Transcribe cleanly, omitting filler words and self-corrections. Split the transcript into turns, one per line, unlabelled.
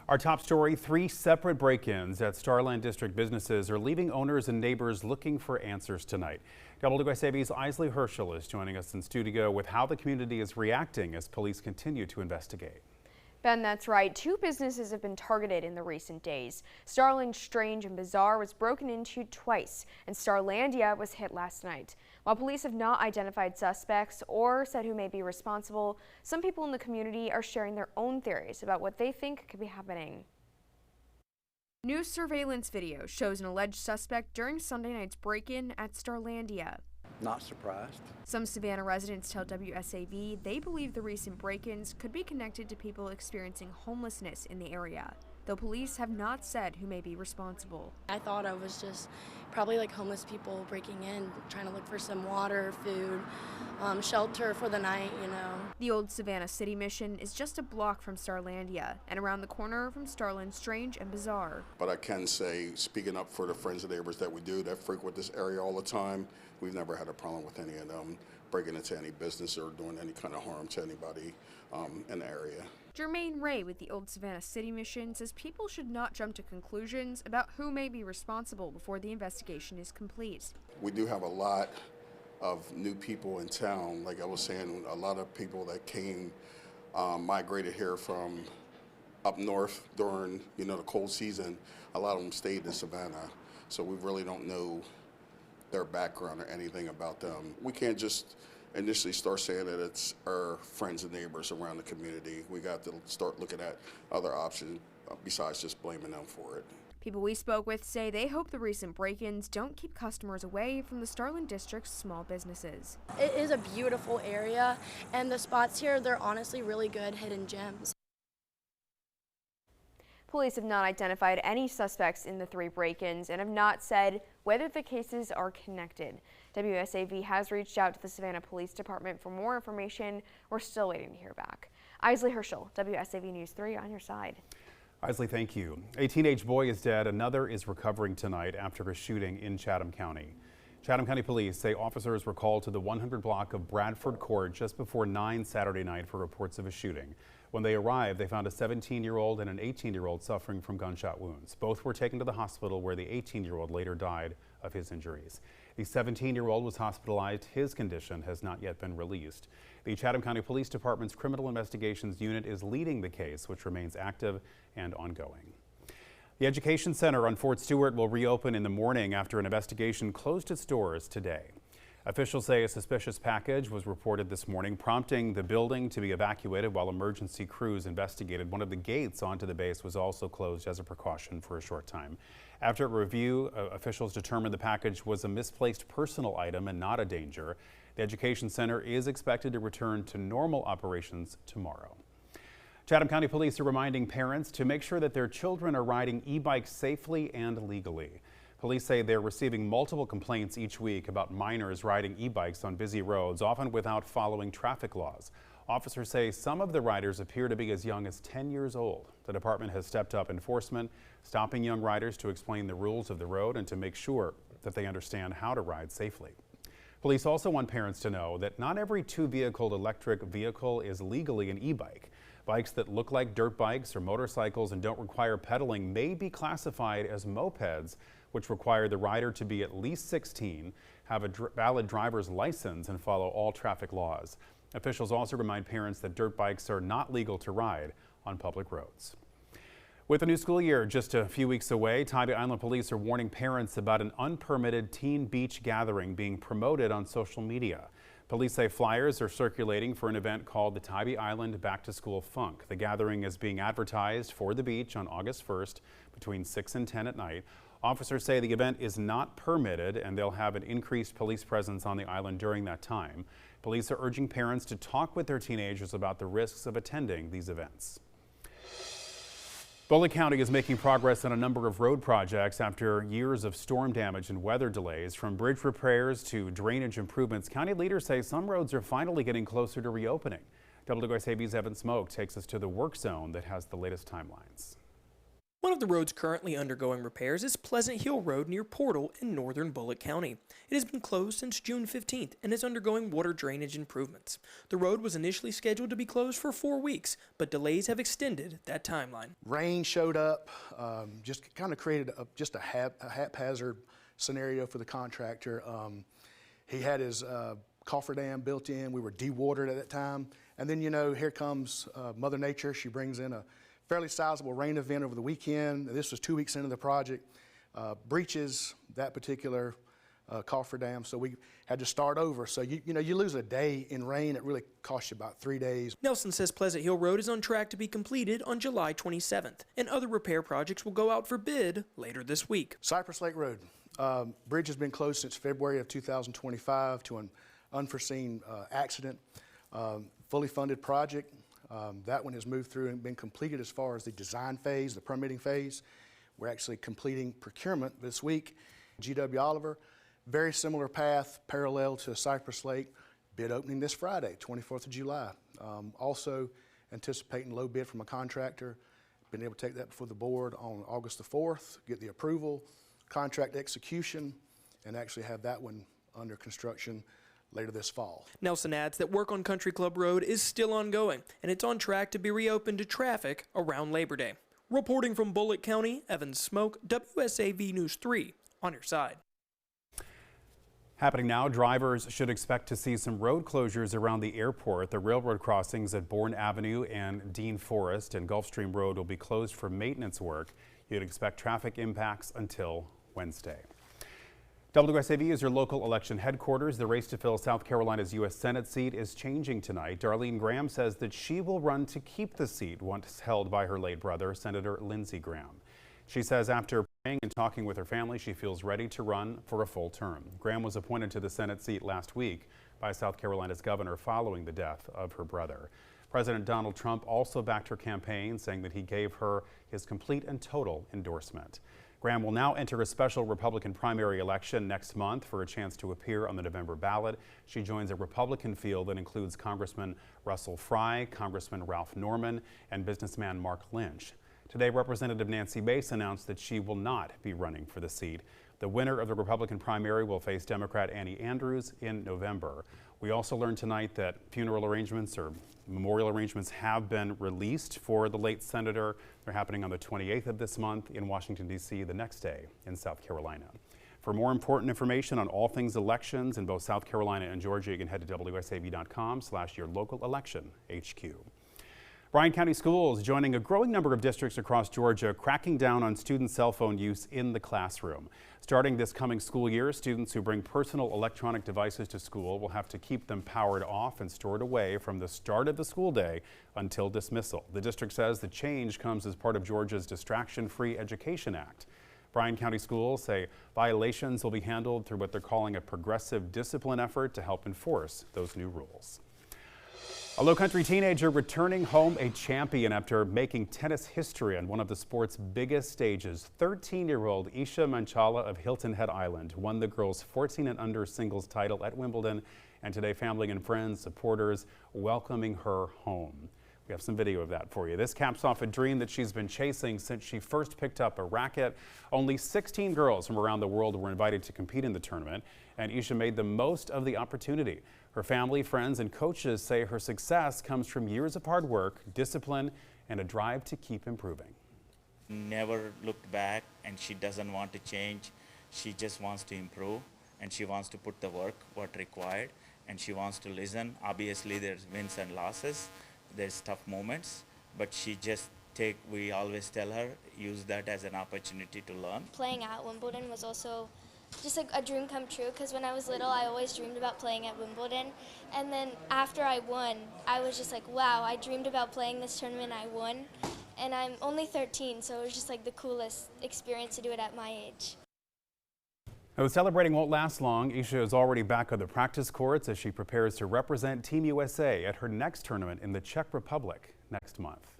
Our top story, 3 separate break-ins at Starland District businesses are leaving owners and neighbors looking for answers tonight. WSAV's Isley Herschel is joining us in studio with how the community is reacting as police continue to investigate.
Ben, that's right. 2 businesses have been targeted in the recent days. Starland Strange and Bazaar was broken into twice, and Starlandia was hit last night. While police have not identified suspects or said who may be responsible, some people in the community are sharing their own theories about what they think could be happening. New surveillance video shows an alleged suspect during Sunday night's break-in at Starlandia.
Not surprised.
Some Savannah residents tell WSAV they believe the recent break-ins could be connected to people experiencing homelessness in the area, though police have not said who may be responsible.
I thought it was just probably like homeless people breaking in, trying to look for some water, food, shelter for the night, you know.
The old Savannah City Mission is just a block from Starlandia and around the corner from Starland Strange and Bazaar.
But I can say, speaking up for the friends and neighbors that we do that frequent this area all the time, we've never had a problem with any of them breaking into any business or doing any kind of harm to anybody in the area.
Jermaine Ray with the old Savannah City Mission says people should not jump to conclusions about who may be responsible before the investigation is complete.
We do have a lot of new people in town. Like I was saying, a lot of people that came, migrated here from up north during, the cold season. A lot of them stayed in Savannah, so we really don't know their background or anything about them. We can't just initially start saying that it's our friends and neighbors around the community. We got to start looking at other options besides just blaming them for it.
People we spoke with say they hope the recent break-ins don't keep customers away from the Starland District's small businesses.
It is a beautiful area, and the spots here, they're honestly really good hidden gems.
Police have not identified any suspects in the 3 break-ins and have not said whether the cases are connected. WSAV has reached out to the Savannah Police Department for more information. We're still waiting to hear back. Isley Herschel, WSAV News 3 on your side.
Isley, thank you. A teenage boy is dead. Another is recovering tonight after a shooting in Chatham County. Chatham County police say officers were called to the 100 block of Bradford Court just before 9 Saturday night for reports of a shooting. When they arrived, they found a 17-year-old and an 18-year-old suffering from gunshot wounds. Both were taken to the hospital where the 18-year-old later died of his injuries. The 17-year-old was hospitalized. His condition has not yet been released. The Chatham County Police Department's Criminal Investigations Unit is leading the case, which remains active and ongoing. The Education Center on Fort Stewart will reopen in the morning after an investigation closed its doors today. Officials say a suspicious package was reported this morning, prompting the building to be evacuated while emergency crews investigated. One of the gates onto the base was also closed as a precaution for a short time. After a review, officials determined the package was a misplaced personal item and not a danger. The Education Center is expected to return to normal operations tomorrow. Chatham County Police are reminding parents to make sure that their children are riding e-bikes safely and legally. Police say they're receiving multiple complaints each week about minors riding e-bikes on busy roads, often without following traffic laws. Officers say some of the riders appear to be as young as 10 years old. The department has stepped up enforcement, stopping young riders to explain the rules of the road and to make sure that they understand how to ride safely. Police also want parents to know that not every 2-vehicle electric vehicle is legally an e-bike. Bikes that look like dirt bikes or motorcycles and don't require pedaling may be classified as mopeds, which require the rider to be at least 16, have a valid driver's license, and follow all traffic laws. Officials also remind parents that dirt bikes are not legal to ride on public roads. With the new school year just a few weeks away, Tybee Island police are warning parents about an unpermitted teen beach gathering being promoted on social media. Police say flyers are circulating for an event called the Tybee Island Back to School Funk. The gathering is being advertised for the beach on August 1st between 6 and 10 at night. Officers say the event is not permitted and they'll have an increased police presence on the island during that time. Police are urging parents to talk with their teenagers about the risks of attending these events. Bulloch County is making progress on a number of road projects after years of storm damage and weather delays. From bridge repairs to drainage improvements, county leaders say some roads are finally getting closer to reopening. WSAV's Evan Smoke takes us to the work zone that has the latest timelines.
One of the roads currently undergoing repairs is Pleasant Hill Road near Portal in northern Bulloch County. It has been closed since June 15th and is undergoing water drainage improvements. The road was initially scheduled to be closed for 4 weeks, but delays have extended that timeline.
Rain showed up, just kind of created a haphazard scenario for the contractor. He had his cofferdam built in. We were dewatered at that time. And then, you know, here comes Mother Nature. She brings in a fairly sizable rain event over the weekend. This was 2 weeks into the project. Breaches that particular cofferdam, so we had to start over. So you lose a day in rain, it really costs you about 3 days.
Nelson says Pleasant Hill Road is on track to be completed on July 27th, and other repair projects will go out for bid later this week.
Cypress Lake Road. Bridge has been closed since February of 2025 to an unforeseen accident. Fully funded project. That one has moved through and been completed as far as the design phase, the permitting phase. We're actually completing procurement this week. G.W. Oliver, very similar path, parallel to Cypress Lake. Bid opening this Friday, 24th of July. Also anticipating low bid from a contractor. Been able to take that before the board on August the 4th, get the approval, contract execution, and actually have that one under construction later this fall.
Nelson adds that work on Country Club Road is still ongoing, and it's on track to be reopened to traffic around Labor Day. Reporting from Bulloch County, Evan Smoke, WSAV News 3, on your side.
Happening now, drivers should expect to see some road closures around the airport. The railroad crossings at Bourne Avenue and Dean Forest and Gulfstream Road will be closed for maintenance work. You'd expect traffic impacts until Wednesday. WSAV is your local election headquarters. The race to fill South Carolina's U.S. Senate seat is changing tonight. Darline Graham says that she will run to keep the seat once held by her late brother, Senator Lindsey Graham. She says after praying and talking with her family, she feels ready to run for a full term. Graham was appointed to the Senate seat last week by South Carolina's governor following the death of her brother. President Donald Trump also backed her campaign, saying that he gave her his complete and total endorsement. Graham will now enter a special Republican primary election next month for a chance to appear on the November ballot. She joins a Republican field that includes Congressman Russell Fry, Congressman Ralph Norman, and businessman Mark Lynch. Today, Representative Nancy Mace announced that she will not be running for the seat. The winner of the Republican primary will face Democrat Annie Andrews in November. We also learned tonight that funeral arrangements or memorial arrangements have been released for the late senator. They're happening on the 28th of this month in Washington, D.C., the next day in South Carolina. For more important information on all things elections in both South Carolina and Georgia, you can head to wsav.com/yourlocalelection.hq. Bryan County Schools joining a growing number of districts across Georgia cracking down on student cell phone use in the classroom. Starting this coming school year, students who bring personal electronic devices to school will have to keep them powered off and stored away from the start of the school day until dismissal. The district says the change comes as part of Georgia's Distraction-Free Education Act. Bryan County Schools say violations will be handled through what they're calling a progressive discipline effort to help enforce those new rules. A Low-Country teenager returning home a champion after making tennis history on one of the sport's biggest stages. 13-year-old Isha Manchala of Hilton Head Island won the girls' 14 and under singles title at Wimbledon, and today family and friends, supporters welcoming her home. We have some video of that for you. This caps off a dream that she's been chasing since she first picked up a racket. Only 16 girls from around the world were invited to compete in the tournament, and Isha made the most of the opportunity. Her family, friends, and coaches say her success comes from years of hard work, discipline, and a drive to keep improving.
Never looked back, and she doesn't want to change. She just wants to improve, and she wants to put the work what required, and she wants to listen. Obviously, there's wins and losses. There's tough moments, but we always tell her, use that as an opportunity to learn.
Playing at Wimbledon was also just like a dream come true, because when I was little, I always dreamed about playing at Wimbledon. And then after I won, I was just like, wow, I dreamed about playing this tournament, I won. And I'm only 13, so it was just like the coolest experience to do it at my age.
Though celebrating won't last long, Isha is already back on the practice courts as she prepares to represent Team USA at her next tournament in the Czech Republic next month.